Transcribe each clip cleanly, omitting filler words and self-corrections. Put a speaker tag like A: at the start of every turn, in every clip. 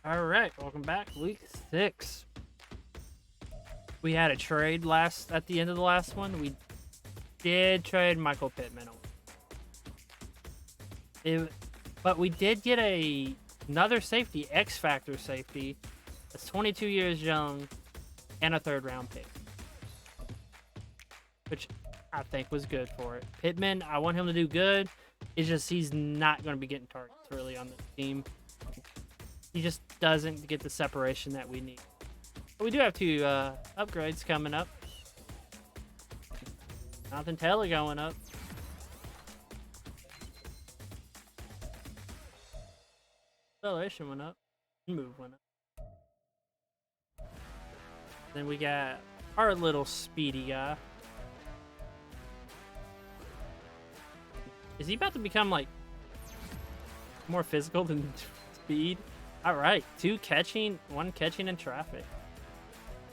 A: All right, welcome back. Week 6. We had a trade at the end of the last one. We did trade Michael Pittman. But we did get another safety, X Factor safety, that's 22 years young, and a 3rd round pick, which I think was good for it. Pittman, I want him to do good. It's just he's not going to be getting targets really on the team. He just doesn't get the separation that we need. But we do have 2 upgrades coming up. Jonathan Taylor going up. Acceleration went up. Move went up. Then we got our little speedy guy. Is he about to become like more physical than speed? All right, 2 catching, 1 catching in traffic.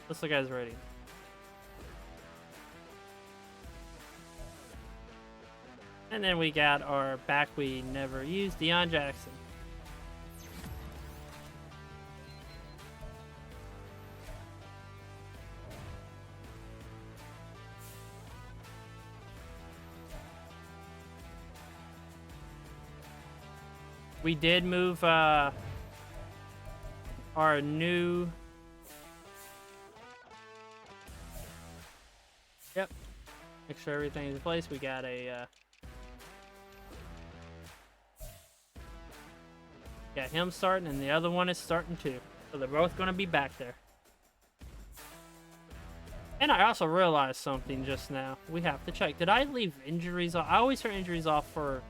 A: This guy's ready. And then we got our back we never used, Deion Jackson. We did move our new... Yep. Make sure everything's in place. We got a... got him starting, and the other one is starting too. So they're both going to be back there. And I also realized something just now. We have to check. Did I leave injuries off? I always turn injuries off for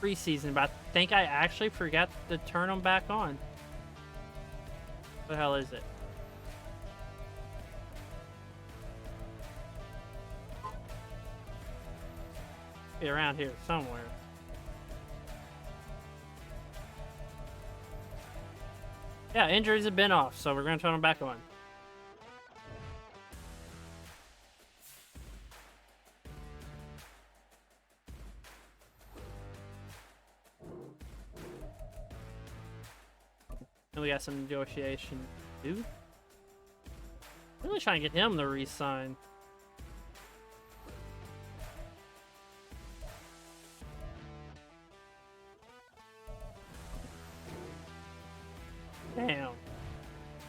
A: preseason, but I think I actually forgot to turn them back on. What the hell is it? Be around here somewhere. Yeah, injuries have been off, so we're going to turn them back on. And we got some negotiation to do. Really trying to get him to re-sign. Damn.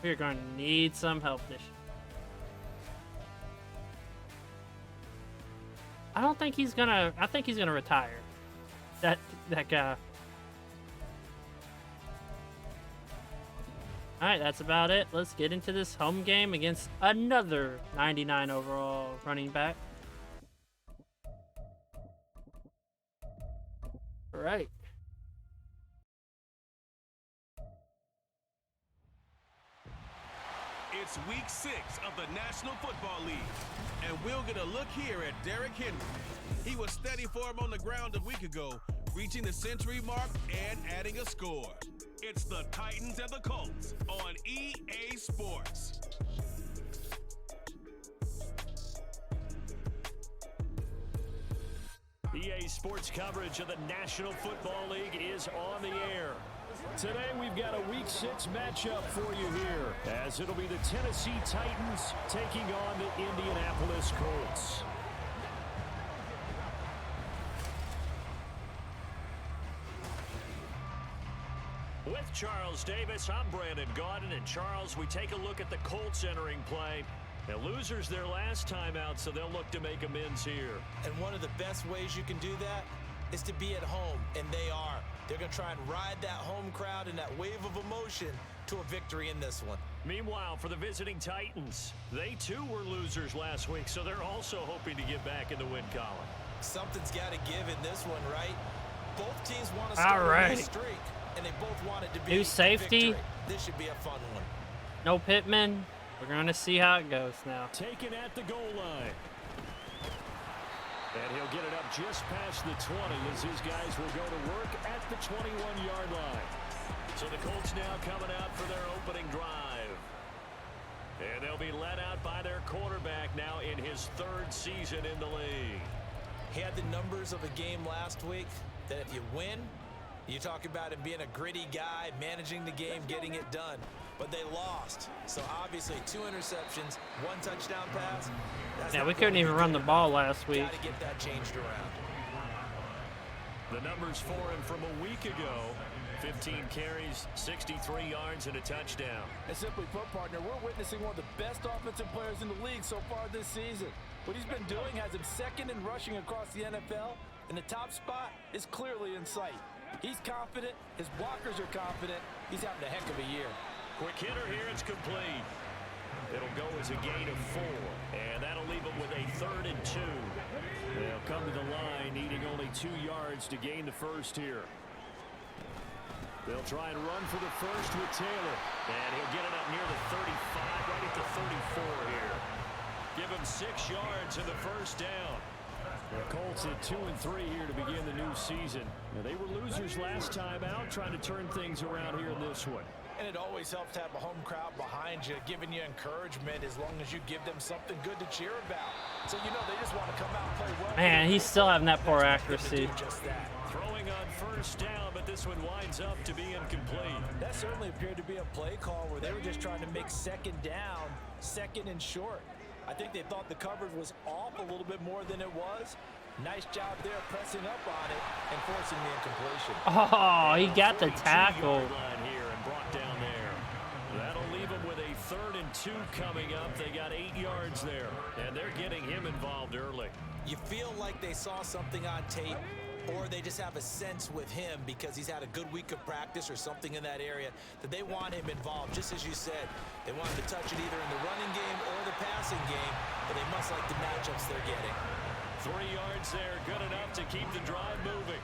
A: We're going to need some help this year. I don't think he's gonna... I think he's gonna retire. That guy. Alright, that's about it. Let's get into this home game against another 99 overall running back. Alright.
B: It's week 6 of the National Football League, and we'll get a look here at Derrick Henry. He was steady for him on the ground a week ago, reaching the century mark and adding a score. It's the Titans and the Colts on EA Sports.
C: EA Sports coverage of the National Football League is on the air. Today we've got a Week 6 matchup for you here, as it'll be the Tennessee Titans taking on the Indianapolis Colts. With Charles Davis, I'm Brandon Gaudin, and Charles, we take a look at the Colts entering play. Now, losers their last time out, so they'll look to make amends here.
D: And one of the best ways you can do that is to be at home, and they are. They're going to try and ride that home crowd and that wave of emotion to a victory in this one.
C: Meanwhile, for the visiting Titans, they too were losers last week, so they're also hoping to get back in the win column.
D: Something's got to give in this one, right? Both teams want to start a new streak, and they both want it to be
A: new safety.
D: Victory. This should be a fun one.
A: No Pittman. We're going to see how it goes now.
C: Taken at the goal line. And he'll get it up just past the 20 as his guys will go to work at the 21-yard line. So the Colts now coming out for their opening drive. And they'll be led out by their quarterback now in his 3rd season in the league.
D: He had the numbers of a game last week that if you win, You talk about him being a gritty guy, managing the game, getting it done. But they lost. So obviously 2 interceptions, 1 touchdown pass.
A: Yeah, we couldn't even run the ball last week.
D: Gotta get that changed around.
C: The numbers for him from a week ago: 15 carries, 63 yards, and a touchdown.
E: And simply put, partner, we're witnessing one of the best offensive players in the league so far this season. What he's been doing has him second in rushing across the NFL, and the top spot is clearly in sight. He's confident. His blockers are confident. He's having a heck of a year.
C: Quick hitter here. It's complete. It'll go as a gain of 4, and that'll leave them with a 3rd and 2. They'll come to the line needing only 2 yards to gain the first here. They'll try and run for the first with Taylor, and he'll get it up near the 35, right at the 34 here. Give him 6 yards in the first down. The Colts at 2-3 here to begin the new season. Now, they were losers last time out, trying to turn things around here in this one.
D: And it always helps to have a home crowd behind you, giving you encouragement as long as you give them something good to cheer about. So, you know, they just want to come out and play well.
A: Man, he's still having that poor accuracy.
D: Just that.
C: Throwing on first down, but this one winds up to be incomplete.
D: That certainly appeared to be a play call where they were just trying to make second down, second and short. I think they thought the coverage was off a little bit more than it was. Nice job there pressing up on it and forcing the incompletion.
A: Oh, he got the tackle.
C: Line here and brought down there. That'll leave them with a 3rd and 2 coming up. They got 8 yards there, and they're getting him involved early.
D: You feel like they saw something on tape, or they just have a sense with him because he's had a good week of practice or something in that area that they want him involved. Just as you said, they want him to touch it either in the running game or the passing game, but they must like the matchups they're getting.
C: 3 yards there, good enough to keep the drive moving.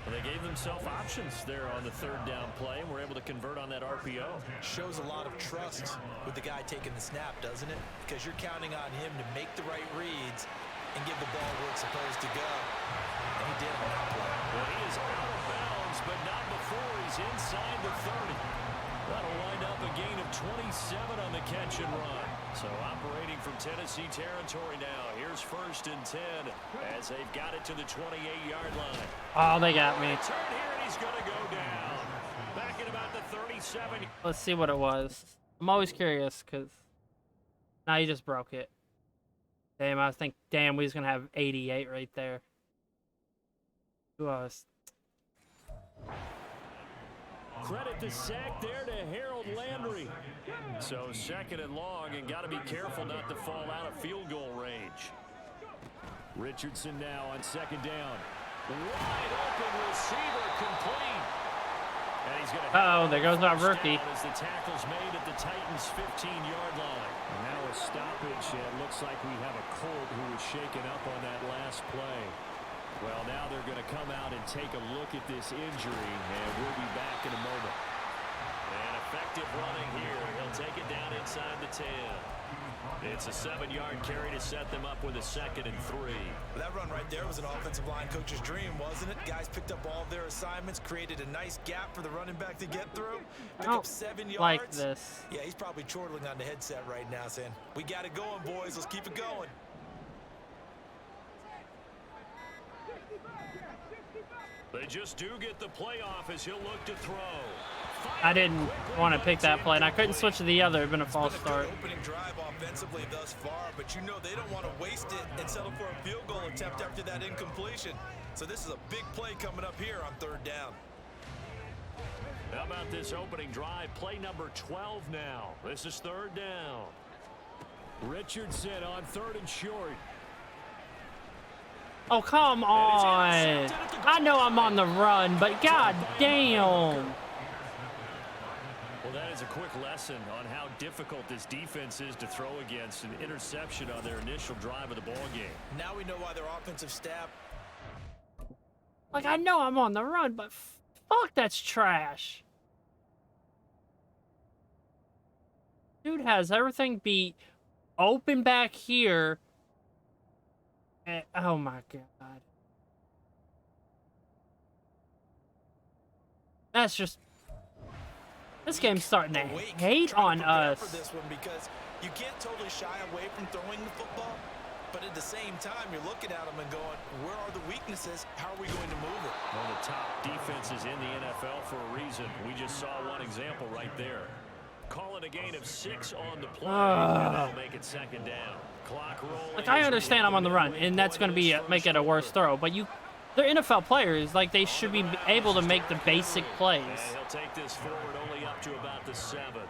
C: And they gave themselves options there on the 3rd down play, and were able to convert on that RPO.
D: Shows a lot of trust with the guy taking the snap, doesn't it? Because you're counting on him to make the right reads and give the ball where it's supposed to go. And he did on that play.
C: Well, he is out of bounds, but not before he's inside the 30. That'll wind up a gain of 27 on the catch and run. So operating from Tennessee territory now. Here's 1st and 10 as they've got it to the 28-yard line.
A: Oh, they got me.
C: Turn here, and he's going to go down. Back at about the 37.
A: Let's see what it was. I'm always curious because now you just broke it. Damn, I think, damn, we was going to have 88 right there. Who else?
C: Credit the sack there to Harold Landry. So 2nd and long, and got to be careful not to fall out of field goal range. Richardson now on 2nd down. Wide open receiver, complete. And he's going to.
A: Uh-oh, there goes our rookie.
C: As the tackle's made at the Titans' 15-yard line. And now a stoppage. It looks like we have a Colt who was shaken up on that last play. Well, now they're going to come out and take a look at this injury, and we'll be back in a moment. And effective running here. He'll take it down inside the 10. It's a 7-yard carry to set them up with a 2nd and 3.
D: That run right there was an offensive line coach's dream, wasn't it? Guys picked up all of their assignments, created a nice gap for the running back to get through. Pick up 7 yards.
A: Like this.
D: Yeah, he's probably chortling on the headset right now saying, we got it going, boys. Let's keep it going.
C: They just do get the playoff as he'll look to throw.
A: I didn't want to pick that play, and I couldn't switch to the other. It would have been a false start.
D: Opening drive offensively thus far, but you know they don't want to waste it and settle for a field goal attempt after that incompletion. So this is a big play coming up here on 3rd down.
C: How about this opening drive? Play number 12 now. This is 3rd down. Richardson on 3rd and short.
A: Oh, come on. I know I'm on the run, but god damn.
C: Well, that is a quick lesson on how difficult this defense is to throw against. An interception on their initial drive of the ball game.
D: Now we know why their offensive staff.
A: Like, I know I'm on the run, but fuck, that's trash. Dude has everything beat. Open back here. And, oh my god. That's just. This game's starting to hate on us.
D: For this one because you can't totally shy away from throwing the football, but at the same time, you're looking at them and going, where are the weaknesses? How are we going to move it?
C: One of the top defensive is in the NFL for a reason. We just saw one example right there. Call it a gain of 6 on the play, and that'll make it second down. Clock rolling.
A: Like, I understand I'm on the run, and that's going to be make it a worse throw, but they're NFL players. Like, they should be able to make the basic plays.
C: And he'll take this forward only up to about the 7.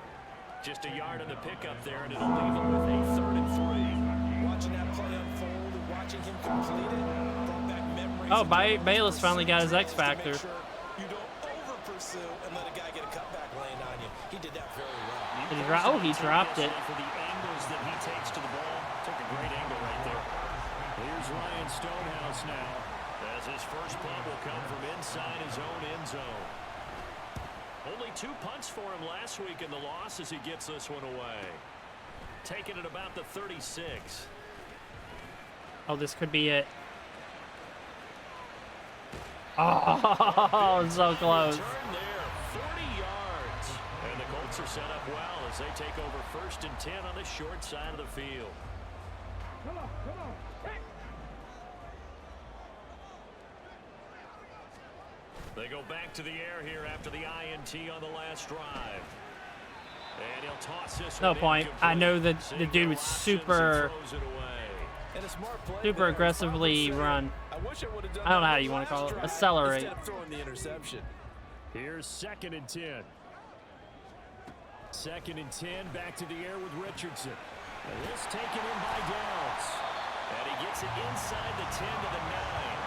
C: Just a yard in the pickup there, and it'll leave him with a 3rd and 3.
D: Watching that play unfold and watching him complete it brought back memories.
A: Oh, Bayless finally got his X Factor.
D: You don't over pursue and let a guy get a cutback lane on you. He did that very well.
A: Did he drop? Oh, he dropped it.
C: For the angles that he takes to the ball. Took a great angle right there. Here's Ryan Stonehouse now, as his first punt will come from inside his own end zone. Only 2 punts for him last week in the loss as he gets this one away. Taking it about the 36.
A: Oh, this could be it. Oh, so close.
C: Turn there, 40 yards. And the Colts are set up well as they take over 1st and 10 on the short side of the field.
F: Come on. Hey.
C: They go back to the air here after the INT on the last drive. And he'll toss this
A: No
C: one
A: point. I know that the dude was super aggressively run. I don't know how you want to call it. Accelerate.
C: Here's 2nd and 10. 2nd and 10, back to the air with Richardson. And this taken in by Downs. And he gets it inside the 10 to the 9.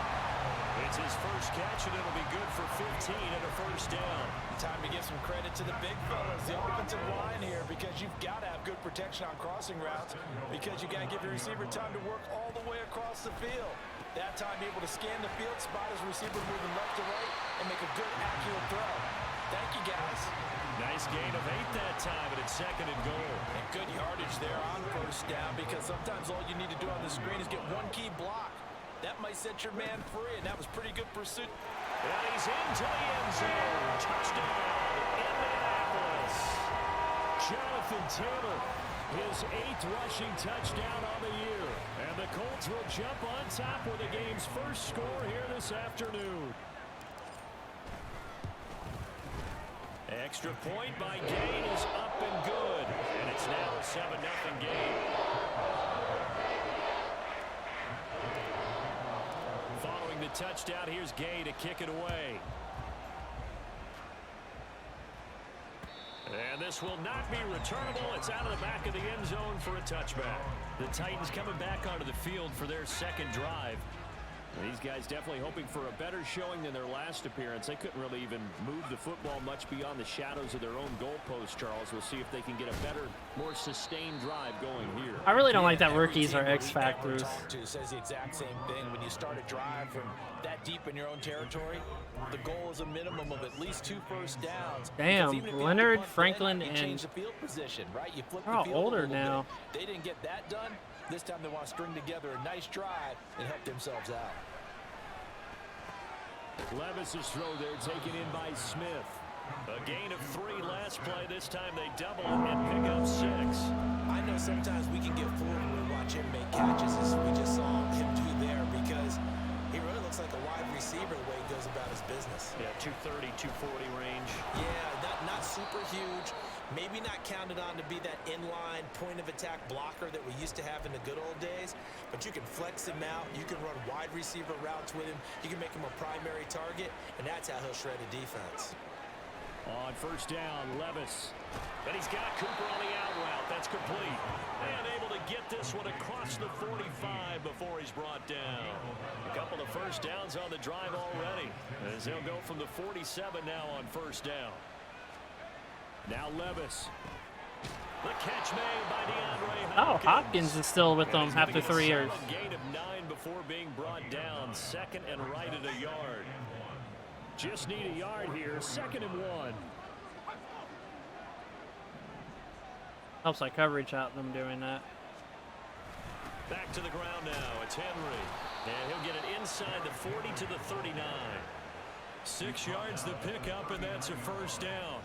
C: It's his first catch, and it'll be good for 15 and a 1st down.
D: Time to give some credit to the big fellas, the offensive line here, because you've got to have good protection on crossing routes, because you got to give your receiver time to work all the way across the field. That time, able to scan the field, spot his receiver moving left to right, and make a good, accurate throw. Thank you, guys.
C: Nice gain of 8 that time, and it's 2nd and goal.
D: And good yardage there on 1st down, because sometimes all you need to do on the screen is get one key block. That might set your man free, and that was pretty good pursuit.
C: And he's into the end zone. Touchdown, Indianapolis. Jonathan Taylor, his 8th rushing touchdown on the year. And the Colts will jump on top with the game's first score here this afternoon. Extra point by Gain is up and good. And it's now a 7-0 game. Following the touchdown, here's Gay to kick it away. And this will not be returnable. It's out of the back of the end zone for a touchback. The Titans coming back onto the field for their 2nd drive. These guys definitely hoping for a better showing than their last appearance. They couldn't really even move the football much beyond the shadows of their own goalpost, Charles. We'll see if they can get a better, more sustained drive going here.
A: I really don't like that rookies are X factors.
D: Says the exact same thing. When you start a drive from that deep in your own territory, the goal is a minimum of at least 2 first downs.
A: Damn, Leonard, Franklin, and
D: change the field position, right? You flip
A: they're
D: the
A: all
D: field
A: older
D: a little
A: now.
D: bit. They didn't get that done. This time they want to string together a nice drive and help themselves out.
C: Levis's throw there taken in by Smith. A gain of 3 last play. This time they double and pick up 6.
D: I know sometimes we can get fooled when we watch him make catches, as we just saw him do there, because he really looks like a wide receiver the way he goes about his business.
C: Yeah, 230, 240 range.
D: Yeah, not super huge. Maybe not counted on to be that inline point-of-attack blocker that we used to have in the good old days, but you can flex him out. You can run wide receiver routes with him. You can make him a primary target, and that's how he'll shred a defense.
C: On 1st down, Levis. And he's got Cooper on the out route. That's complete. And able to get this one across the 45 before he's brought down. A couple of 1st downs on the drive already, as they'll go from the 47 now on 1st down. Now Levis. The catch made by DeAndre Hopkins.
A: Oh, Hopkins is still with them after 3 years.
C: Gain of 9 before being brought down. 2nd and right at a yard. Just need a yard here. 2nd and 1.
A: Helps that coverage out, them doing that.
C: Back to the ground now. It's Henry. And he'll get it inside the 40 to the 39. 6 yards the pickup, and that's a 1st down.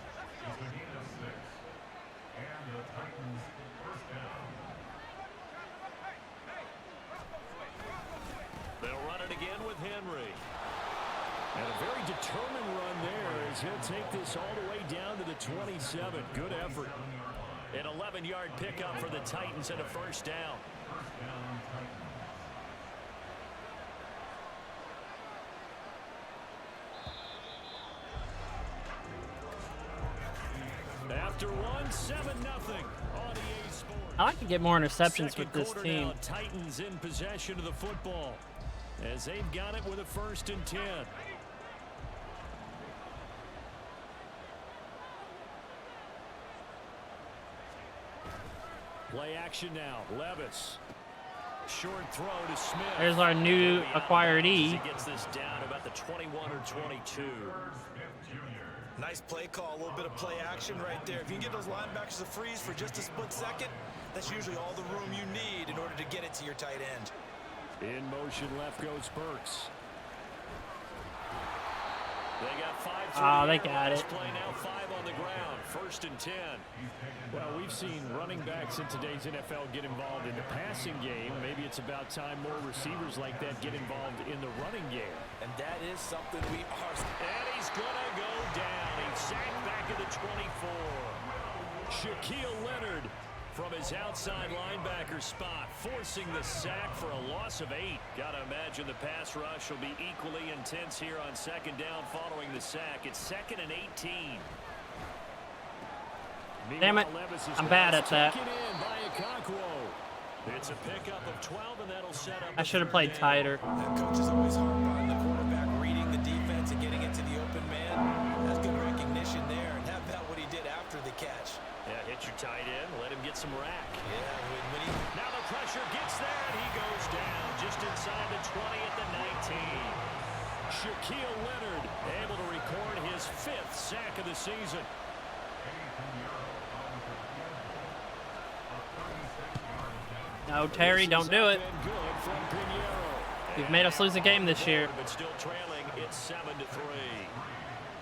C: They'll run it again with Henry. And a very determined run there as he'll take this all the way down to the 27. Good effort. An 11-yard pickup for the Titans and a first down. After one, 7-0 on EA Sports.
A: I like to get more interceptions
C: Second
A: with this
C: quarter
A: team.
C: now, Titans in possession of the football as they've got it with a 1st and 10. Play action now. Levis. Short throw to Smith.
A: There's our new acquired E.
C: He gets this down about the 21 or 22.
D: Nice play call, a little bit of play action right there. If you can get those linebackers to freeze for just a split second, that's usually all the room you need in order to get it to your tight end.
C: In motion left goes Burks. They got 5
A: Oh, they got it.
C: Play now 5 on the ground. 1st and 10. Well, we've seen running backs in today's NFL get involved in the passing game. Maybe it's about time more receivers like that get involved in the running game.
D: And that is something we are.
C: And he's gonna go down. He's sacked back at the 24. Shaquille Leonard from his outside linebacker spot, forcing the sack for a loss of 8. Gotta imagine the pass rush will be equally intense here on 2nd down following the sack. It's 2nd and 18.
A: Damn it. I'm bad at that.
C: It's a pickup of 12, and that'll set up.
A: I should have played tighter.
D: That coach is always harp on the quarterback reading the defense and getting into the open man. That's good recognition there, and how about what he did after the catch?
C: Yeah, hit your tight end, let him get some rack.
D: Yeah, when he...
C: Now the pressure gets there, and he goes down just inside the 20 at the 19. Shaquille Leonard able to record his 5th sack of the season.
A: No, Terry, don't do it. You've made us lose a game this year.
C: But still trailing, it's 7-3.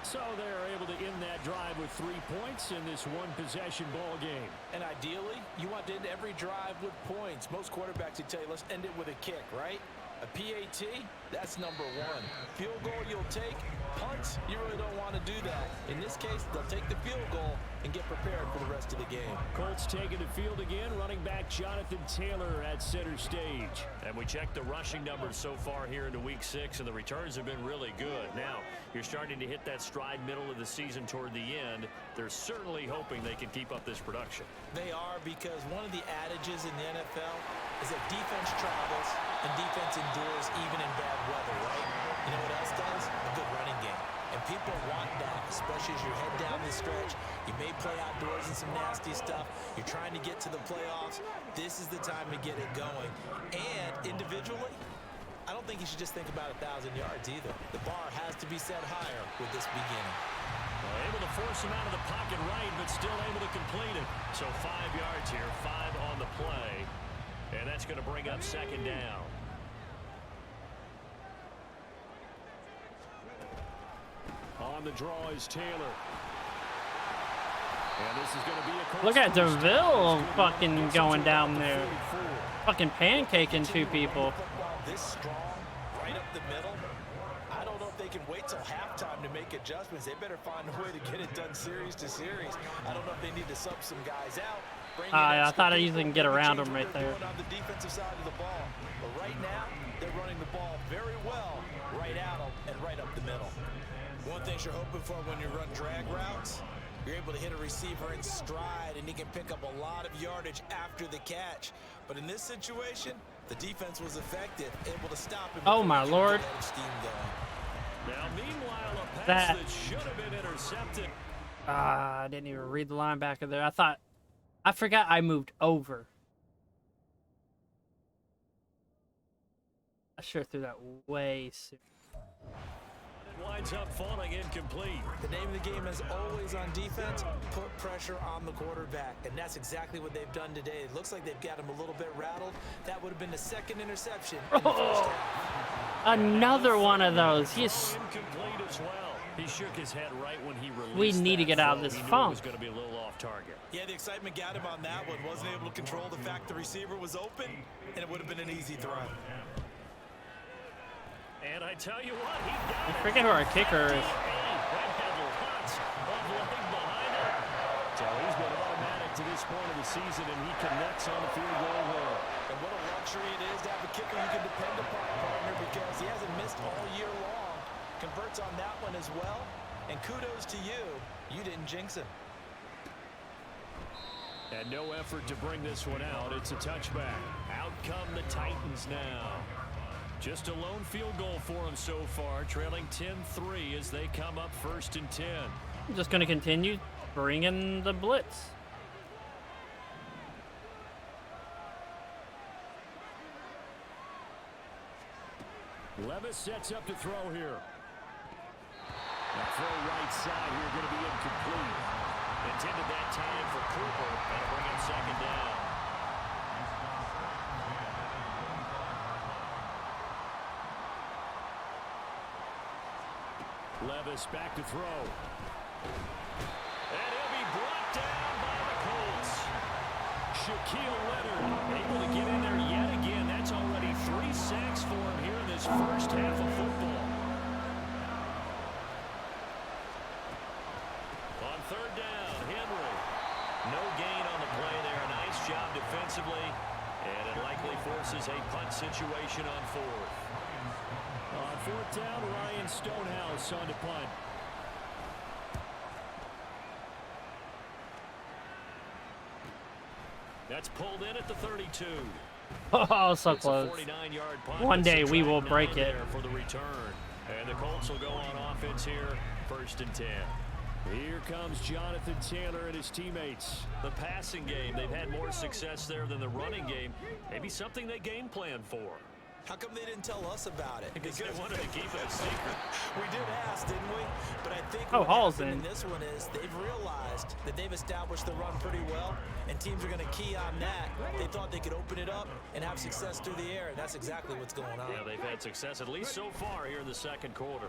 C: So they're able to end that drive with 3 points in this one-possession ball game.
D: And ideally, you want to end every drive with points. Most quarterbacks would tell you, let's end it with a kick, right? A PAT, that's number 1. Field goal you'll take. Punts, you really don't want to do that. In this case, they'll take the field goal and get prepared for the rest of the game.
C: Colts taking the field again. Running back Jonathan Taylor at center stage. And we checked the rushing numbers so far here into week 6, and the returns have been really good. Now, you're starting to hit that stride middle of the season toward the end. They're certainly hoping they can keep up this production.
D: They are, because one of the adages in the NFL is that defense travels and defense endures even in bad weather, right? You know what else does? A good running game. And people want that, especially as you head down the stretch. You may play outdoors in some nasty stuff. You're trying to get to the playoffs. This is the time to get it going. And individually, I don't think you should just think about 1,000 yards either. The bar has to be set higher with this beginning.
C: Well, able to force him out of the pocket right, but still able to complete it. So 5 yards here, 5 on the play. And that's going to bring up 2nd down. On the draw is Taylor. And this is going to be a
A: Look at DeVille fucking going down there. Fucking pancaking 2 people.
D: This strong, right up the middle. I don't know if they can wait till halftime to make adjustments. They better find a way to get it done series to series. I don't know if they need to sub some guys out.
A: I thought I usually can get around them right there.
D: On the defensive side of the ball. But right now, they're running the ball very well right at them and right up the middle. One thing you're hoping for when you run drag routes, you're able to hit a receiver in stride and he can pick up a lot of yardage after the catch. But in this situation, the defense was effective, able to stop him.
A: Oh my lord.
C: Now, meanwhile, a pass that should have been intercepted.
A: I didn't even read the linebacker there. I forgot I moved over. I sure threw that way soon.
C: It winds up falling incomplete.
D: The name of the game is always on defense, put pressure on the quarterback. And that's exactly what they've done today. It looks like they've got him a little bit rattled. That would have been the 2nd interception in the first half.
A: Another one of those. He's
C: incomplete as well. He shook his head right when he released.
A: We need to get out of this funk.
C: It was going to be a little off target.
D: Yeah, the excitement got him on that one. Wasn't able to control the fact the receiver was open, and it would have been an easy throw.
C: And I tell you what, he got
A: I
C: it.
A: forget who our kicker is.
C: That had lots of leg behind it. So he's been automatic to this point of the season, and he connects on the field goal there.
D: And what a luxury it is to have a kicker you can depend upon, partner, because he hasn't missed all year long. Converts on that one as well. And kudos to you. You didn't jinx him.
C: And no effort to bring this one out. It's a touchback. Out come the Titans now. Just a lone field goal for them so far, trailing 10-3 as they come up 1st and 10.
A: Just going to continue bringing the blitz.
C: Levis sets up to throw here. The throw right side here going to be incomplete. Intended that time for Cooper. That'll bring up 2nd down. Levis back to throw. And he'll be brought down by the Colts. Shaquille Leonard able to get in there yet again. That's already 3 sacks for him here in this first half of football. On 3rd down, Henry. No gain on the play there. Nice job defensively. And it likely forces a punt situation on 4th. On 4th down, Ryan Stonehouse on to punt. That's pulled in at the 32.
A: Oh, so
C: It's
A: close.
C: a 49-yard punt.
A: One day we will
C: Subtract
A: break
C: 9
A: it.
C: there for the return. And the Colts will go on offense here, 1st and 10. Here comes Jonathan Taylor and his teammates. The passing game, they've had more success there than the running game. Maybe something they game plan for.
D: How come they didn't tell us about it?
C: Because they wanted to keep it a secret.
D: We did ask, didn't we? But I think
A: Oh,
D: what
A: Hall's
D: happened
A: in.
D: in this one is they've realized that they've established the run pretty well, and teams are going to key on that. They thought they could open it up and have success through the air, and that's exactly what's going on.
C: Yeah, they've had success, at least so far here in the 2nd quarter.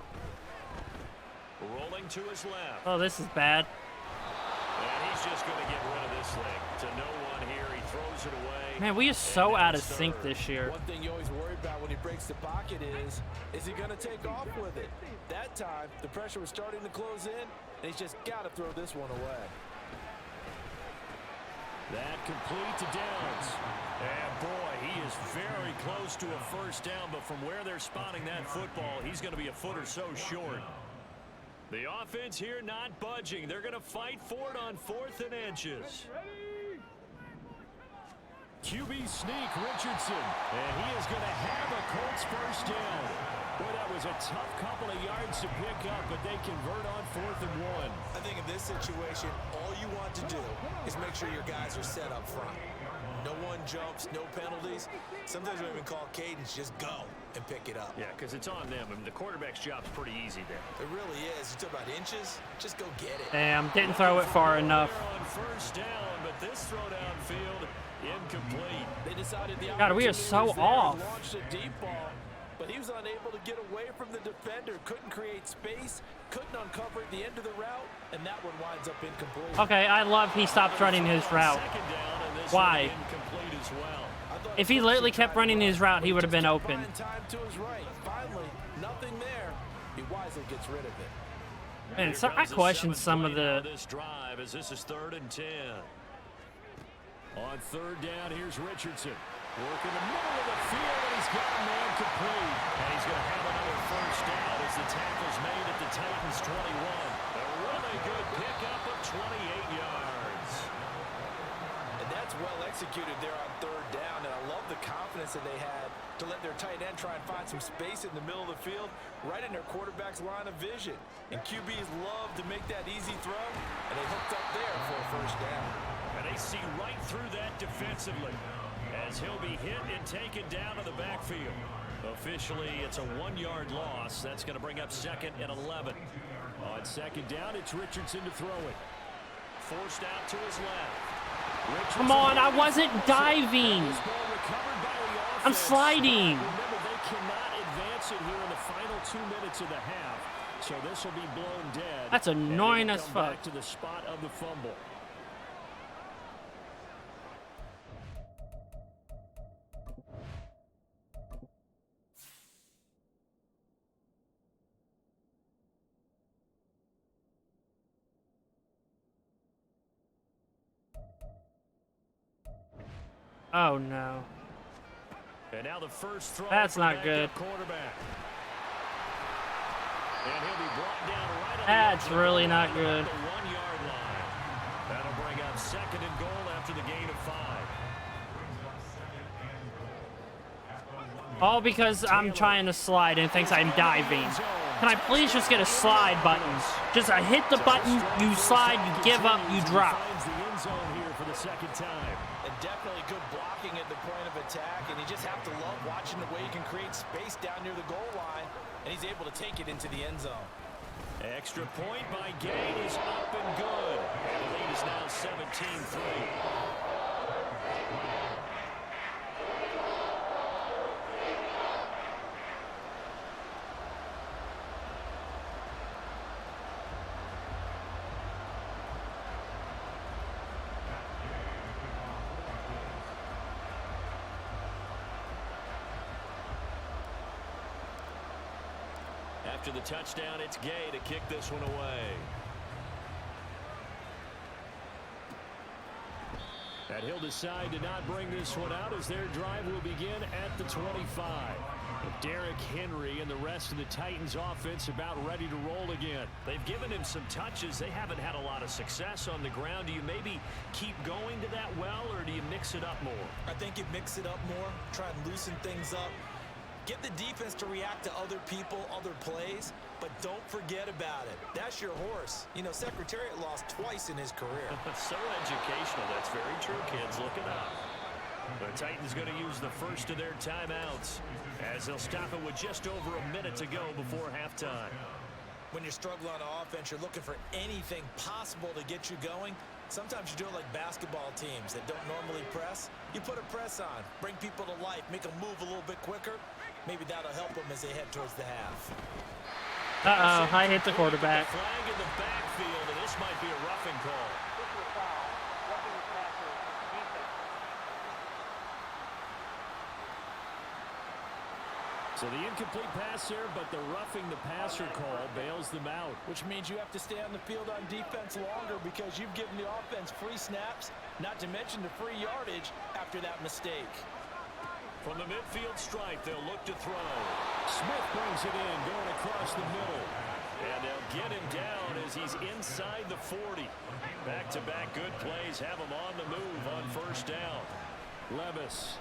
C: Rolling to his left.
A: Oh, this is bad.
C: And he's just going to get rid of this thing. To no one here. He throws it away.
A: Man, we are so out of sync this year.
E: One thing you always worry about when he breaks the pocket is he going to take off with it? That time, the pressure was starting to close in, and he's just got to throw this one away.
C: That complete to Downs. And boy, he is very close to a 1st down, but from where they're spotting that football, he's going to be a foot or so short. The offense here not budging. They're going to fight for it on 4th and inches. QB sneak, Richardson. And he is going to have a Colts 1st down. Boy, that was a tough couple of yards to pick up, but they convert on 4th and 1.
D: I think in this situation, all you want to do is make sure your guys are set up front. No one jumps, no penalties. Sometimes we even call cadence, just go and pick it up.
C: Yeah, because it's on them. I mean, the quarterback's job's pretty easy there.
D: It really is. You talk about inches, just go get it.
A: Damn, didn't throw it far enough.
C: On 1st down, but this throw downfield incomplete.
E: They decided the
A: God, we are
E: opportunity
A: so
E: was there,
A: off.
E: launched a deep ball, but he was unable to get away from the defender, couldn't create space, couldn't uncover at the end of the route, and that one winds up incomplete.
A: Okay, I love he stopped running his route.
C: 2nd down, and this
A: Why?
C: one incomplete as well.
E: I thought
A: If he literally kept running his route, he would have been
E: just
A: open.
E: kept buying time to his right. Finally, nothing there. He wisely gets rid of it.
A: Man,
C: Here
A: so I
C: comes the
A: question
C: 7th
A: some of
C: play now
A: the.
C: this drive as this is 3rd and 10. On 3rd down, here's Richardson. Working the middle of the field, and he's got a man complete. And he's going to have another 1st down as the tackle's made at the Titans 21. A really good pickup of 28 yards.
E: And that's well executed there on 3rd down, and I love the confidence that they had to let their tight end try and find some space in the middle of the field, right in their quarterback's line of vision. And QBs love to make that easy throw, and they hooked up there for a 1st down.
C: And they see right through that defensively as he'll be hit and taken down to the backfield. Officially, it's a 1-yard loss. That's going to bring up 2nd and 11. On 2nd down, it's Richardson to throw it. Forced out to his left. Richardson,
A: Come on, I wasn't diving.
C: This ball recovered by the
A: I'm
C: offense.
A: sliding.
C: Remember, they cannot advance it here in the final 2 minutes of the half. So this will be blown dead.
A: That's
C: And they
A: annoying
C: will
A: as
C: come
A: fuck.
C: back to the spot of the fumble.
A: Oh no.
C: And now the first throw.
A: That's
C: for
A: not good.
C: Quarterback. And he'll be brought down right on
A: That's
C: the edge of the
A: really
C: goal
A: not
C: line
A: good.
C: at the 1-yard line. That'll bring up 2nd and goal after the gain of 5.
A: All because I'm trying to slide and thinks I'm diving. Can I please just get a slide button? Just hit the button, you slide, you give up, you drop.
C: Finds the end zone here for the 2nd time.
D: And definitely good blocking at the point of attack, and you just have to love watching the way he can create space down near the goal line, and he's able to take it into the end zone.
C: Extra point by Gain is up and good. And the lead is now 17-3. After the touchdown, it's Gay to kick this one away. And he'll decide to not bring this one out as their drive will begin at the 25. Derrick Henry and the rest of the Titans offense about ready to roll again. They've given him some touches. They haven't had a lot of success on the ground. Do you maybe keep going to that well, or do you mix it up more?
D: I think you mix it up more, try and loosen things up. Get the defense to react to other people, other plays, but don't forget about it. That's your horse. You know, Secretariat lost twice in his career.
C: So educational. That's very true, kids. Look it up. The Titans going to use the first of their timeouts as they'll stop it with just over a minute to go before halftime.
D: When you're struggling on offense, you're looking for anything possible to get you going. Sometimes you do it like basketball teams that don't normally press. You put a press on, bring people to life, make them move a little bit quicker. Maybe that'll help them as they head towards the half.
A: Uh-oh, I hit the quarterback.
C: Flag in the backfield, and this might be a roughing call. So the incomplete pass there, but the roughing the passer call bails them out.
D: Which means you have to stay on the field on defense longer because you've given the offense free snaps, not to mention the free yardage after that mistake.
C: From the midfield stripe, they'll look to throw. Smith brings it in, going across the middle. And they'll get him down as he's inside the 40. Back-to-back good plays have him on the move on first down. Levis.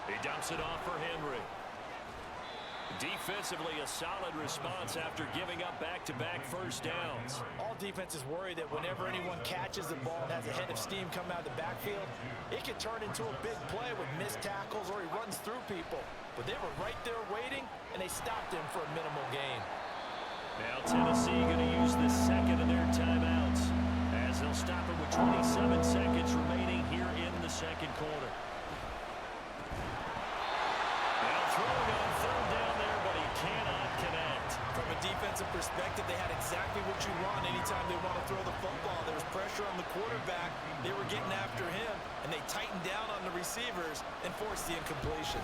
C: He dumps it off for Henry. Defensively, a solid response after giving up back-to-back first downs.
D: All defenses worry that whenever anyone catches the ball and has a head of steam coming out of the backfield, it can turn into a big play with missed tackles or he runs through people. But they were right there waiting, and they stopped him for a minimal gain.
C: Now Tennessee going to use the second of their timeouts as they'll stop it with 27 seconds remaining here in the second quarter. Now throwing on third down there, but he cannot connect.
D: From a defensive perspective, they had exactly what you want anytime they want to throw the football. There was pressure on the quarterback. They were getting after him, and they tightened down on the receivers and forced the incompletion.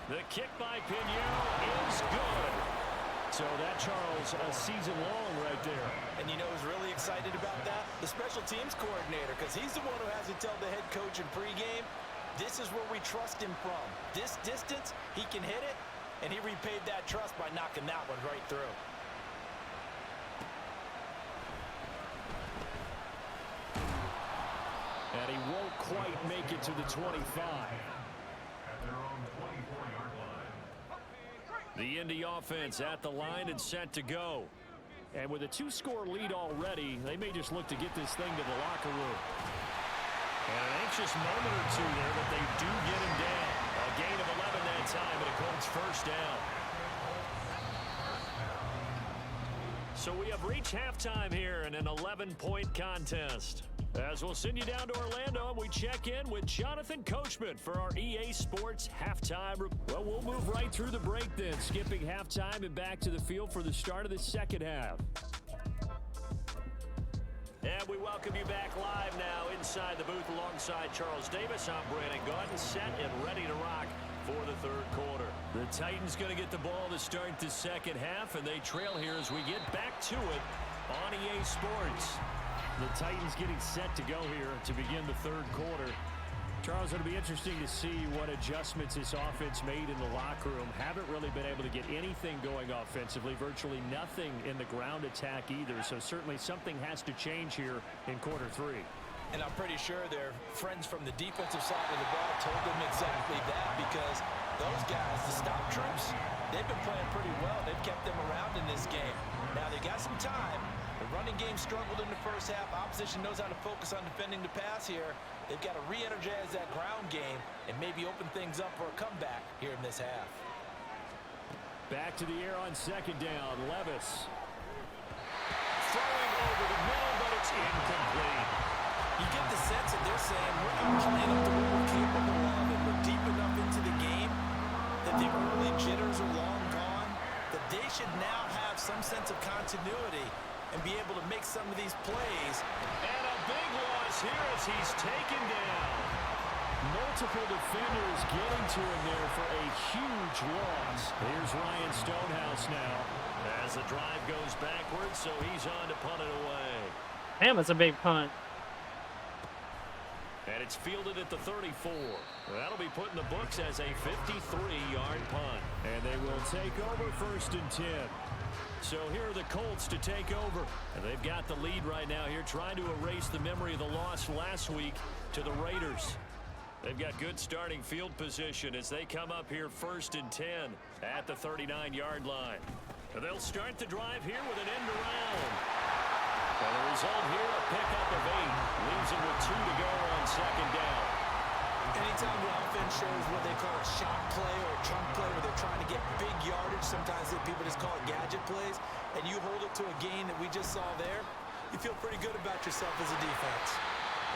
C: The kick by Pinheiro is good. So that, Charles, a season long right there.
D: And you know who's really excited about that? The special teams coordinator, because he's the one who has to tell the head coach in pregame, this is where we trust him from. This distance, he can hit it, and he repaid that trust by knocking that one right through.
C: And he won't quite make it to the 25. The Indy offense at the line and set to go. And with a 2-score lead already, they may just look to get this thing to the locker room. And an anxious moment or two there, but they do get him down. A gain of 11 that time, and a Colts first down. So we have reached halftime here in an 11-point contest. As we'll send you down to Orlando, and we check in with Jonathan Coachman for our EA Sports halftime. Well, we'll move right through the break then, skipping halftime and back to the field for the start of the second half. And we welcome you back live now inside the booth alongside Charles Davis. I'm Brandon Gaudin, set and ready to rock for the third quarter. The Titans going to get the ball to start the second half, and they trail here as we get back to it on EA Sports. The Titans getting set to go here to begin the third quarter. Charles, it'll be interesting to see what adjustments this offense made in the locker room. Haven't really been able to get anything going offensively, virtually nothing in the ground attack either. So certainly something has to change here in quarter 3.
E: And I'm pretty sure their friends from the defensive side of the ball told them exactly that, because those guys, the stop troops, they've been playing pretty well. They've kept them around in this game. Now they got some time. The running game struggled in the first half. Opposition knows how to focus on defending the pass here. They've got to re-energize that ground game and maybe open things up for a comeback here in this half.
C: Back to the air on second down. Levis. Throwing over the middle, but it's incomplete.
E: You get the sense that they're saying we're not playing up to what we're capable of, and we're deep enough into the game that the early jitters are long gone, that they should now have some sense of continuity and be able to make some of these plays.
C: And a big loss here as he's taken down. Multiple defenders getting to him there for a huge loss. Here's Ryan Stonehouse now as the drive goes backwards, so he's on to punt it away.
A: Damn, it's a big punt.
C: And it's fielded at the 34. That'll be put in the books as a 53-yard punt. And they will take over 1st and 10. So here are the Colts to take over. And they've got the lead right now here, trying to erase the memory of the loss last week to the Raiders. They've got good starting field position as they come up here 1st and 10 at the 39-yard line. And they'll start the drive here with an end around. And the result here, a pickup of 8. Leaves it with 2 to go on second down.
E: Anytime the offense shows what they call a shot play or a chunk play where they're trying to get big yardage, sometimes people just call it gadget plays, and you hold it to a gain that we just saw there, you feel pretty good about yourself as a defense.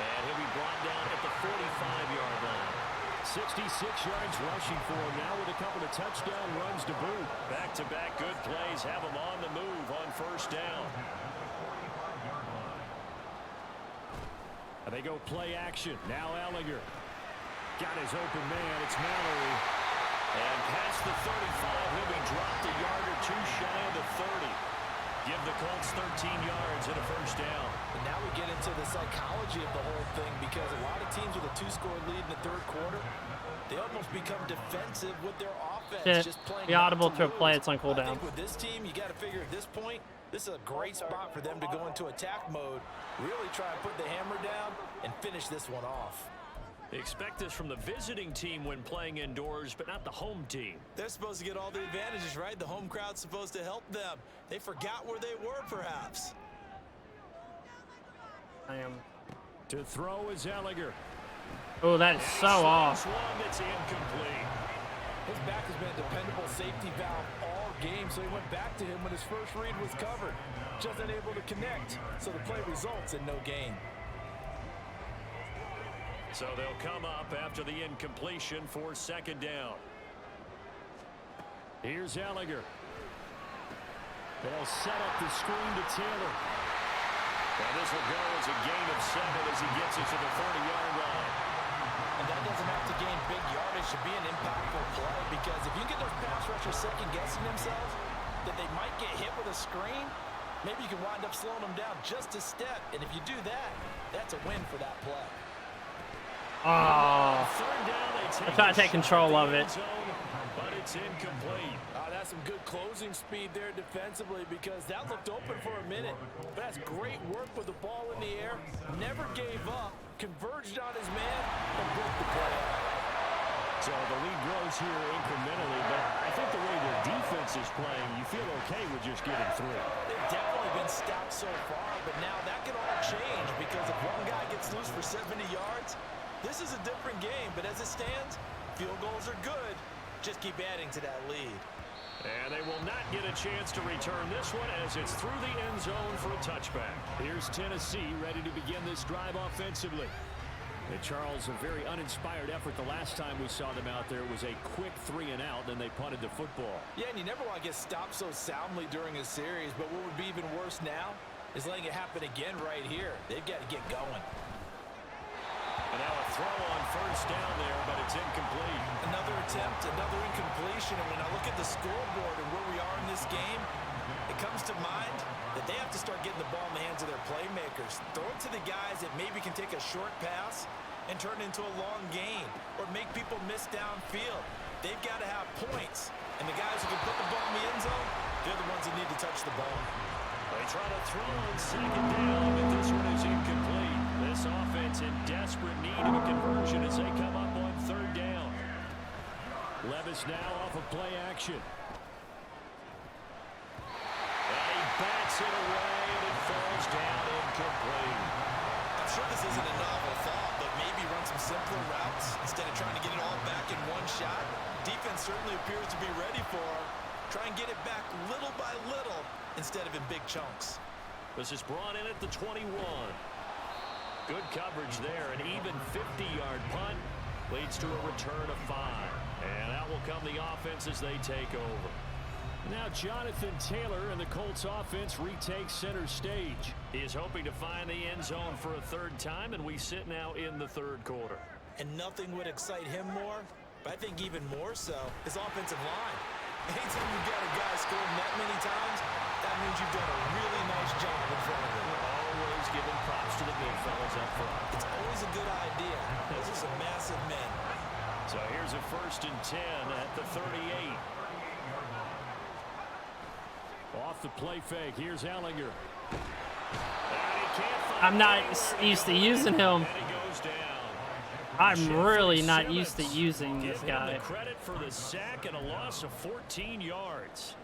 C: And he'll be brought down at the 45-yard line. 66 yards rushing for him now with a couple of touchdown runs to boot. Back-to-back good plays have him on the move on 1st down. And they go play action. Now Ellinger. Got his open man. It's Mallory. And past the 35, he'll be dropped a yard or 2 shy of the 30. Give the Colts 13 yards and a 1st down.
E: And now we get into the psychology of the whole thing, because a lot of teams with a 2-score lead in the 3rd quarter, they almost become defensive with their offense. Just playing
A: the audible to a
E: lose.
A: play, it's on cooldown.
E: I think with this team, you got to figure at this point, this is a great spot for them to go into attack mode, really try and put the hammer down and finish this one off.
C: Expect this from the visiting team when playing indoors, but not the home team.
E: They're supposed to get all the advantages, right? The home crowd's supposed to help them. They forgot where they were, perhaps.
A: I am.
C: To throw is Ellinger.
A: Oh, that is so off.
C: One that's incomplete.
E: His back has been a dependable safety valve all game, so he went back to him when his first read was covered. Just unable to connect, so the play results in no gain.
C: So they'll come up after the incompletion for 2nd down. Here's Ellinger. They'll set up the screen to Taylor. And this will go as a gain of 7 as he gets it to the 30-yard line.
E: And that doesn't have to gain big yardage to be an impactful play, because if you get those pass rushers second-guessing themselves that they might get hit with a screen, maybe you can wind up slowing them down just a step. And if you do that, that's a win for that play.
A: Oh, they're trying to take control of it.
C: But it's incomplete.
E: That's some good closing speed there defensively, because that looked open for a minute. But that's great work with the ball in the air. Never gave up, converged on his man, and broke the play.
C: So the lead grows here incrementally, but I think the way their defense is playing, you feel okay with just getting through.
E: They've definitely been stout so far, but now that can all change, because if one guy gets loose for 70 yards, this is a different game. But as it stands, field goals are good. Just keep adding to that lead.
C: And they will not get a chance to return this one as it's through the end zone for a touchback. Here's Tennessee ready to begin this drive offensively. And Charles, a very uninspired effort the last time we saw them out there. It was a quick 3-and-out, then they punted the football.
E: Yeah, and you never want to get stopped so soundly during a series, but what would be even worse now is letting it happen again right here. They've got to get going.
C: And now a throw on 1st down there, but it's incomplete.
E: Another attempt, another incompletion. And when I look at the scoreboard and where we are in this game, it comes to mind that
D: But they have to start getting the ball in the hands of their playmakers. Throw it to the guys that maybe can take a short pass and turn it into a long gain or make people miss downfield. They've got to have points. And the guys who can put the ball in the end zone, they're the ones that need to touch the ball.
C: They try to throw on second down, but this one is incomplete. This offense in desperate need of a conversion as they come up on third down. Levis now off of play action. And he bats it away, and it falls down incomplete.
D: I'm sure this isn't a novel thought, but maybe run some simpler routes instead of trying to get it all back in one shot. Defense certainly appears to be ready for him. Try and get it back little by little instead of in big chunks.
C: This is brought in at the 21. Good coverage there. An even 50-yard punt leads to a return of 5. And out will come the offense as they take over. Now Jonathan Taylor and the Colts offense retakes center stage. He is hoping to find the end zone for a third time, and we sit now in the third quarter.
D: And nothing would excite him more, but I think even more so, his offensive line. Anytime you've got a guy scoring that many times, that means you've done a really nice job in front of him.
C: Always giving props to the big fellas up front.
D: It's always a good idea. Those are some massive men.
C: So here's a 1st and 10 at the 38. Off the play fake, here's Ellinger.
A: I'm not used to using him. I'm really not used to using this guy.
C: Credit for the sack and a loss of 14 yards.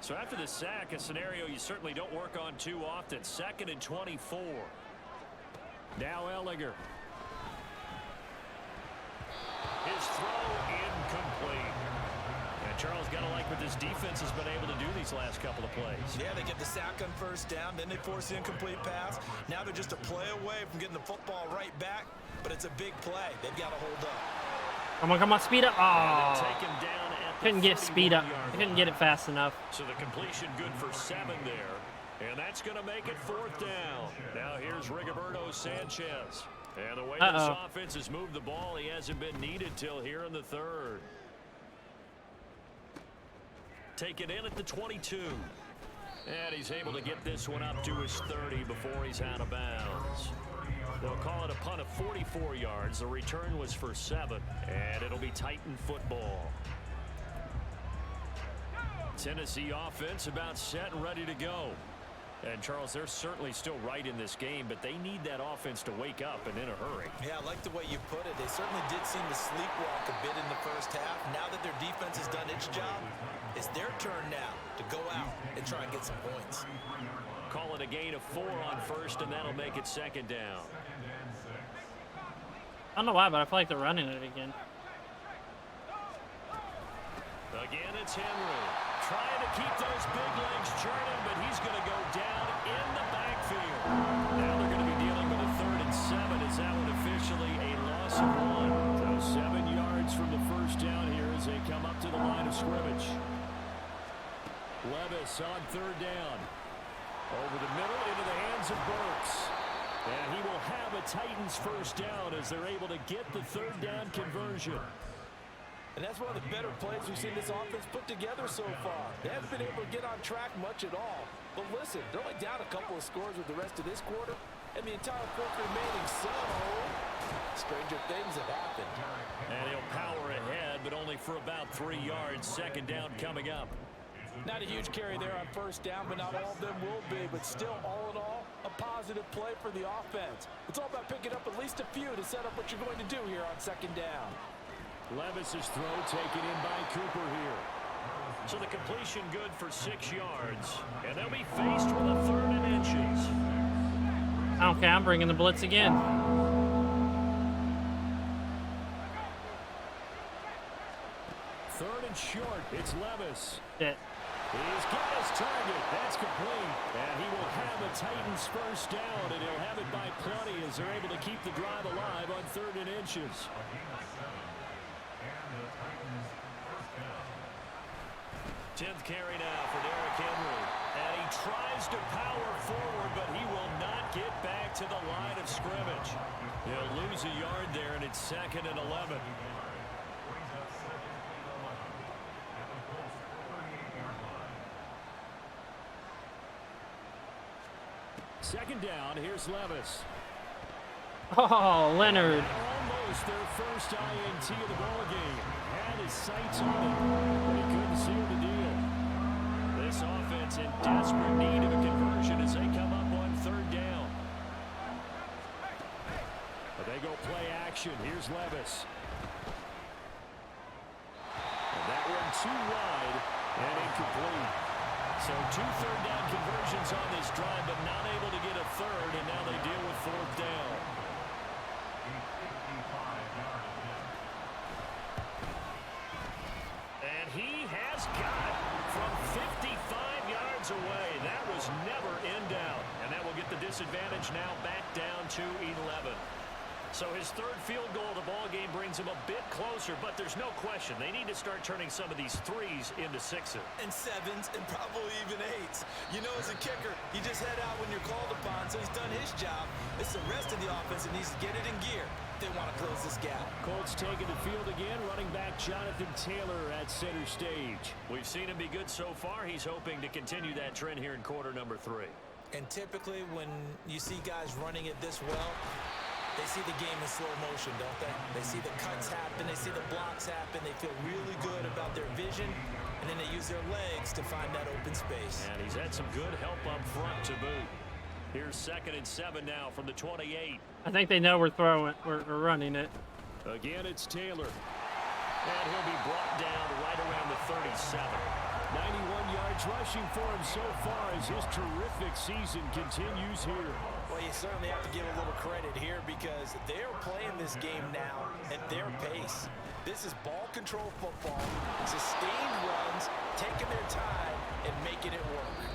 C: So after the sack, a scenario you certainly don't work on too often. 2nd and 24. Now Ellinger. His throw incomplete. And Charles, got to like what this defense has been able to do these last couple of plays.
D: Yeah, they get the sack on 1st down, then they force the incomplete pass. Now they're just a play away from getting the football right back, but it's a big play. They've got to hold up.
A: Come on, speed up. Oh,
C: Take him down at
A: couldn't get speed up. I couldn't get it fast enough.
C: So the completion good for 7 there. And that's going to make it 4th down. Now here's Rigoberto Sanchez. And the way this offense has moved the ball, he hasn't been needed till here in the 3rd. Take it in at the 22. And he's able to get this one up to his 30 before he's out of bounds. They'll call it a punt of 44 yards. The return was for 7. And it'll be Titan football. Tennessee offense about set and ready to go. And Charles, they're certainly still right in this game, but they need that offense to wake up and in a hurry.
D: Yeah, I like the way you put it. They certainly did seem to sleepwalk a bit in the 1st half. Now that their defense has done its job, it's their turn now to go out and try and get some points.
C: Call it a gain of 4 on 1st, and that'll make it 2nd down.
A: I don't know why, but I feel like they're running it again.
C: Again, it's Henry. Trying to keep those big legs churning, but he's going to go down in the backfield. Now they're going to be dealing with a 3rd and 7. Is that one officially a loss of 1? So 7 yards from the 1st down here as they come up to the line of scrimmage. Levis on 3rd down. Over the middle into the hands of Burks. And he will have a Titans 1st down as they're able to get the 3rd down conversion.
E: And that's one of the better plays we've seen this offense put together so far. They haven't been able to get on track much at all. But listen, they're only down a couple of scores with the rest of this quarter, and the entire fourth remaining, so stranger things have happened.
C: And he'll power ahead, but only for about 3 yards. 2nd down coming up.
E: Not a huge carry there on 1st down, but not all of them will be. But still, all in all, a positive play for the offense. It's all about picking up at least a few to set up what you're going to do here on 2nd down.
C: Levis's throw taken in by Cooper here. So the completion good for 6 yards. And they'll be faced with a 3rd and inches.
A: Okay, I'm bringing the blitz again.
C: 3rd and short. It's Levis.
A: Shit.
C: He's got his target. That's complete. And he will have a Titans 1st down, and he'll have it by plenty as they're able to keep the drive alive on 3rd and inches. 10th carry now for Derrick Henry. And he tries to power forward, but he will not get back to the line of scrimmage. He'll lose a yard there, and it's 2nd and 11. Second down, here's Levis.
A: Oh, Leonard.
C: Almost their first INT of the ball game. Had his sights on it, but he couldn't seal the deal. This offense in desperate need of a conversion as they come up on third down. But they go play action. Here's Levis. And that one too wide and incomplete. So 2 third down conversions on this drive, but not able to get a third, and now they deal with fourth down. And he has got from 55 yards away. That was never in doubt. And that will get the disadvantage now back down to 11. So his third field goal of the ball game brings him a bit closer, but there's no question they need to start turning some of these threes into sixes.
D: And sevens, and probably even eights. You know, as a kicker, you just head out when you're called upon, so he's done his job. It's the rest of the offense that needs to get it in gear. They want to close this gap.
C: Colts taking the field again, running back Jonathan Taylor at center stage. We've seen him be good so far. He's hoping to continue that trend here in quarter number 3.
D: And typically when you see guys running it this well, they see the game in slow motion, don't they? They see the cuts happen, they see the blocks happen, they feel really good about their vision, and then they use their legs to find that open space.
C: And he's had some good help up front to boot. Here's 2nd and 7 now from the 28.
A: I think they know we're running it.
C: Again, it's Taylor. And he'll be brought down right around the 37. 91 yards rushing for him so far as his terrific season continues here.
D: Well, you certainly have to give a little credit here because they're playing this game now at their pace. This is ball control football, sustained runs, taking their time and making it work.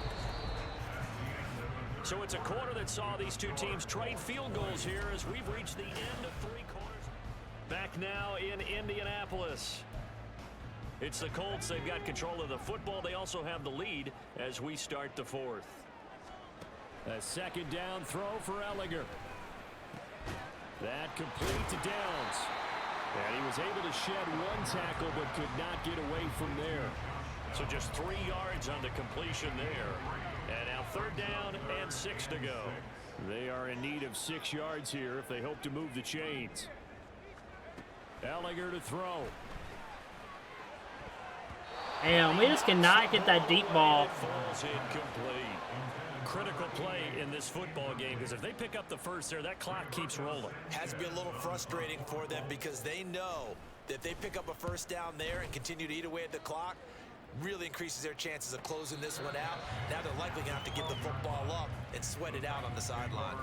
C: So it's a quarter that saw these two teams trade field goals here as we've reached the end of 3 quarters. Back now in Indianapolis. It's the Colts. They've got control of the football. They also have the lead as we start the 4th. A second down throw for Ellinger. That complete to Downs. And he was able to shed 1 tackle but could not get away from there. So just 3 yards on the completion there. And now 3rd down and 6 to go. They are in need of 6 yards here if they hope to move the chains. Ellinger to throw.
A: Damn, we just cannot get that deep ball.
C: It falls incomplete. Critical play in this football game because if they pick up the first there, that clock keeps rolling.
D: Has to be a little frustrating for them because they know that if they pick up a first down there and continue to eat away at the clock, really increases their chances of closing this one out. Now they're likely going to have to give the football up and sweat it out on the sideline.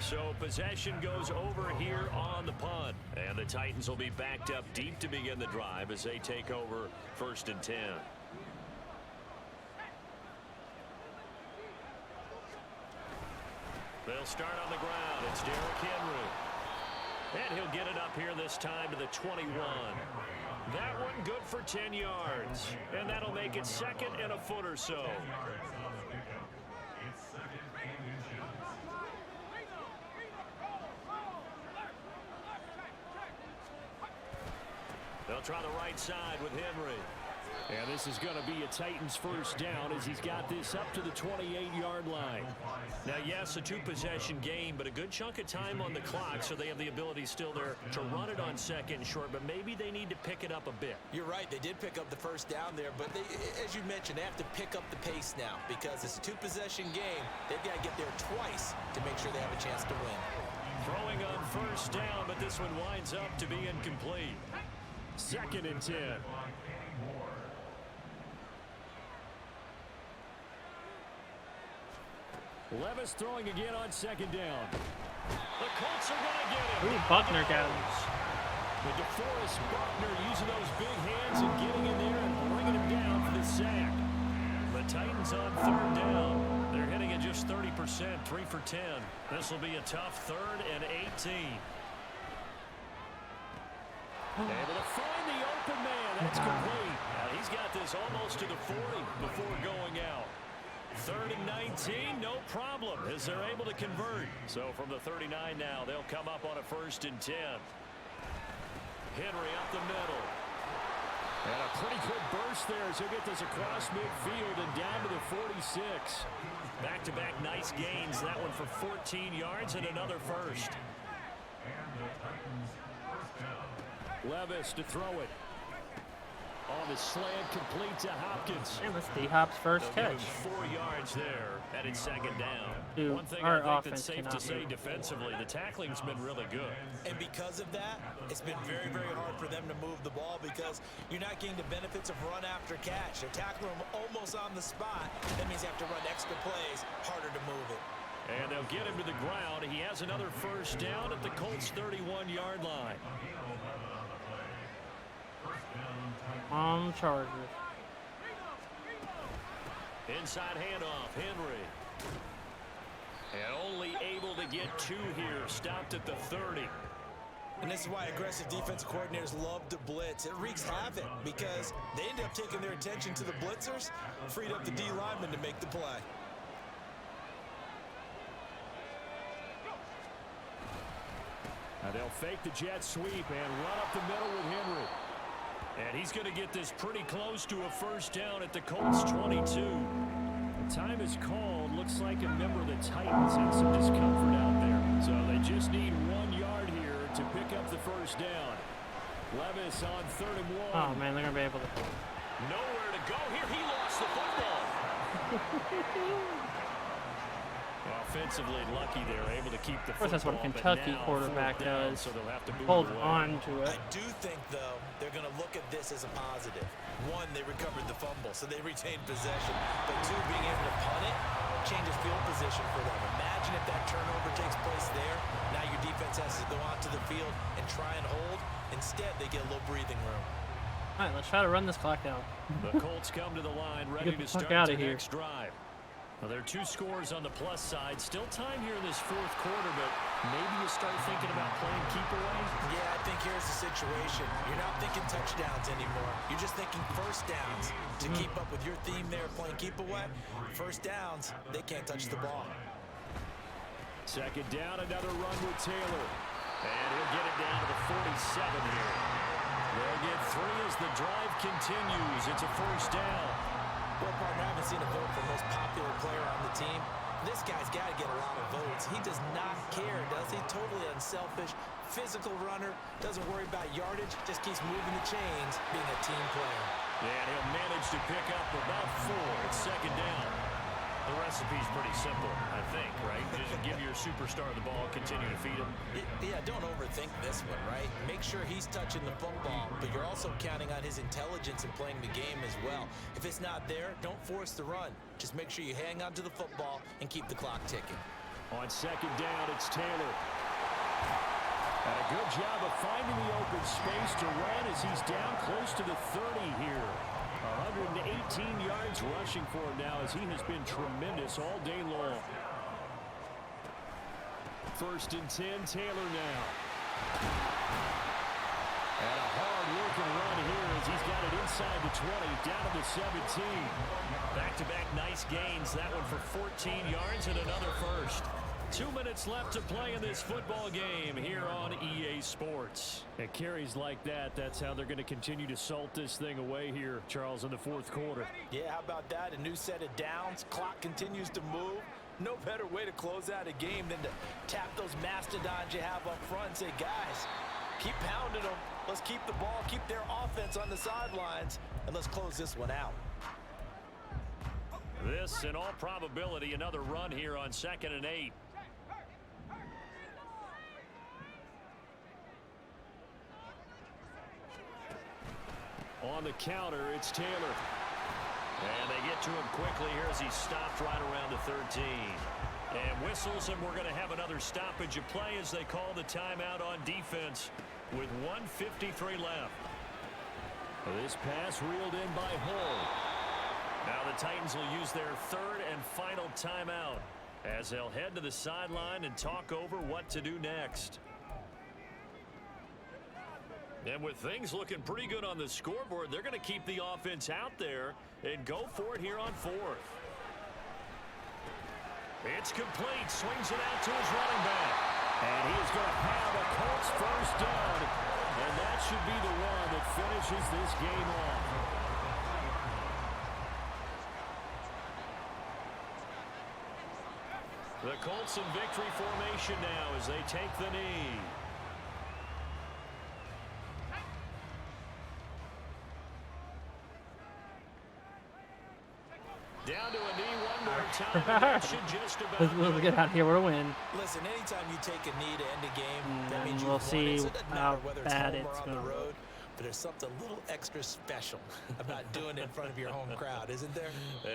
C: So possession goes over here on the punt. And the Titans will be backed up deep to begin the drive as they take over 1st and 10. They'll start on the ground. It's Derrick Henry. And he'll get it up here this time to the 21. That one good for 10 yards. And that'll make it 2nd and a foot or so. They'll try the right side with Henry. And this is going to be a Titans first down as he's got this up to the 28-yard line. Now, yes, a 2-possession game, but a good chunk of time on the clock, so they have the ability still there to run it on 2nd and short, but maybe they need to pick it up a bit.
D: You're right. They did pick up the first down there, but they, as you mentioned, they have to pick up the pace now because it's a 2-possession game. They've got to get there twice to make sure they have a chance to win.
C: Throwing on first down, but this one winds up to be incomplete. 2nd and 10. Levis throwing again on 2nd down. The Colts are going to get him.
A: Ooh, Buckner got him.
C: But DeForest Buckner using those big hands and getting in there and bringing him down for the sack. The Titans on 3rd down. They're hitting at just 30%, 3 for 10. This will be a tough 3rd and 18. Able to find the open man. That's complete. Now he's got this almost to the 40 before going out. 3rd and 19, no problem, as they're able to convert. So from the 39 now, they'll come up on a 1st and 10. Henry up the middle. And a pretty good burst there as he'll get this across midfield and down to the 46. Back-to-back nice gains. That one for 14 yards and another first. Levis to throw it. On the slant, complete to Hopkins.
A: And that's D-Hop's first
C: They'll give
A: catch.
C: him 4 yards there, and it's second down.
A: Dude,
C: One thing
A: our
C: I think that's
A: offense
C: safe to
A: cannot
C: say
A: move.
C: defensively, the tackling's been really good.
D: And because of that, it's been very, very hard for them to move the ball because you're not getting the benefits of run after catch. They're tackling them almost on the spot. That means they have to run extra plays, harder to move it.
C: And they'll get him to the ground. He has another first down at the Colts' 31-yard line.
A: On Chargers.
C: Inside handoff, Henry. And only able to get 2 here. Stopped at the 30.
D: And this is why aggressive defense coordinators love to blitz. It wreaks havoc because they end up taking their attention to the blitzers, freed up the D lineman to make the play.
C: Now they'll fake the jet sweep and run up the middle with Henry. And he's going to get this pretty close to a first down at the Colts' 22. The time is called. Looks like a member of the Titans had some discomfort out there. So they just need 1 yard here to pick up the first down. Levis on 3rd and 1.
A: Oh, man, they're going to be able to.
C: Nowhere to go here. He lost the football. Offensively lucky they're able to keep the football.
A: Of course, that's what a Kentucky quarterback does.
C: So they'll have to
A: Hold on to
D: I
A: it.
D: do think, though, they're going to look at this as a positive. 1, they recovered the fumble, so they retained possession. But 2, being able to punt it changes field position for them. Imagine if that turnover takes place there. Now your defense has to go onto the field and try and hold. Instead, they get a little breathing room.
A: All right, let's try to run this clock down.
C: The Colts come to the line, ready
A: Get the
C: to
A: fuck
C: start
A: outta
C: the
A: here.
C: next drive. Well, there are 2 scores on the plus side. Still time here in this 4th quarter, but maybe you start thinking about playing keep away.
D: Yeah, I think here's the situation. You're not thinking touchdowns anymore. You're just thinking first downs. To keep up with your theme there, playing keep away, first downs, they can't touch the ball.
C: Second down, another run with Taylor. And he'll get it down to the 47 here. They'll get 3 as the drive continues. It's a first down.
D: Well, partner, I haven't seen a vote for most popular player on the team. This guy's got to get a lot of votes. He does not care, does he? Totally unselfish, physical runner, doesn't worry about yardage, just keeps moving the chains, being a team player.
C: And he'll manage to pick up about 4. It's second down. The recipe's pretty simple, I think, right? Just give your superstar the ball, continue to feed him.
D: Yeah, don't overthink this one, right? Make sure he's touching the football, but you're also counting on his intelligence in playing the game as well. If it's not there, don't force the run. Just make sure you hang on to the football and keep the clock ticking.
C: On second down, it's Taylor. And a good job of finding the open space to run as he's down close to the 30 here. 118 yards rushing for him now as he has been tremendous all day long. First and 10, Taylor now. And a hard-working run here as he's got it inside the 20, down to the 17. Back-to-back nice gains. That one for 14 yards and another first. 2 minutes left to play in this football game here on EA Sports. And carries like that, that's how they're going to continue to salt this thing away here, Charles, in the 4th quarter.
D: Yeah, how about that? A new set of downs. Clock continues to move. No better way to close out a game than to tap those mastodons you have up front and say, guys, keep pounding them. Let's keep the ball, keep their offense on the sidelines, and let's close this one out.
C: This, in all probability, another run here on 2nd and 8. On the counter, it's Taylor. And they get to him quickly here as he stopped right around the 13. And whistles, and we're going to have another stoppage of play as they call the timeout on defense with 1:53 left. This pass reeled in by Hull. Now the Titans will use their 3rd and final timeout as they'll head to the sideline and talk over what to do next. And with things looking pretty good on the scoreboard, they're going to keep the offense out there and go for it here on 4th. It's complete. Swings it out to his running back. And he's going to have a Colts first down And that should be the one that finishes this game off. The Colts in victory formation now as they take the knee. Down to a knee one more time. And that should just about
A: Let's get out of here. We're a win.
D: Listen, anytime you take a knee to end a game, that means
A: we'll
D: you've won
A: see
D: it. So it doesn't
A: how
D: matter whether it's
A: bad
D: home
A: it's
D: or on the
A: gonna
D: road. But there's something a little extra special about doing it in front of your home crowd, isn't there?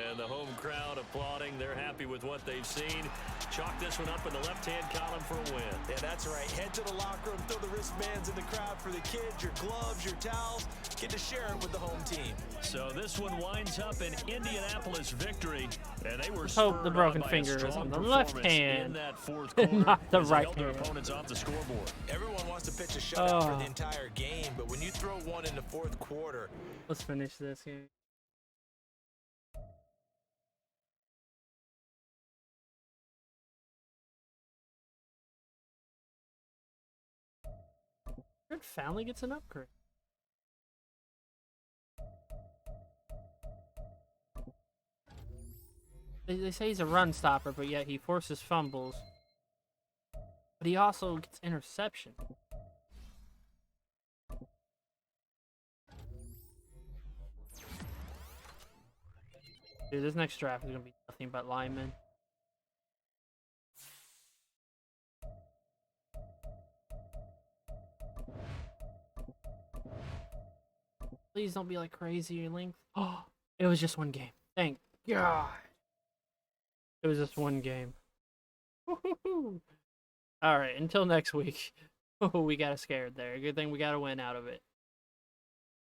C: And the home crowd applauding. They're happy with what they've seen. Chalk this one up in the left-hand column for a win.
D: Yeah, that's right. Head to the locker room, throw the wristbands in the crowd for the kids, your gloves, your towels. Get to share it with the home team.
C: So this one winds up in Indianapolis victory. And they were
A: Hope the
C: spurred
A: broken
C: on by a
A: finger is
C: strong
A: on the left
C: performance
A: hand,
C: in that fourth quarter
A: not the
C: as they
A: right
C: held their
A: hand.
C: opponents off the scoreboard.
D: Everyone wants to pitch a shutout for the entire game, but when you throw one in the fourth quarter,
A: Let's finish this game. Good family gets an upgrade. They say he's a run stopper, but yet he forces fumbles. But he also gets interception. Dude, this next draft is going to be nothing but linemen. Please don't be like crazy length. Oh, it was just one game. Thank God. It was just one game. Woo-hoo-hoo. All right, until next week. We got scared there. Good thing we got a win out of it.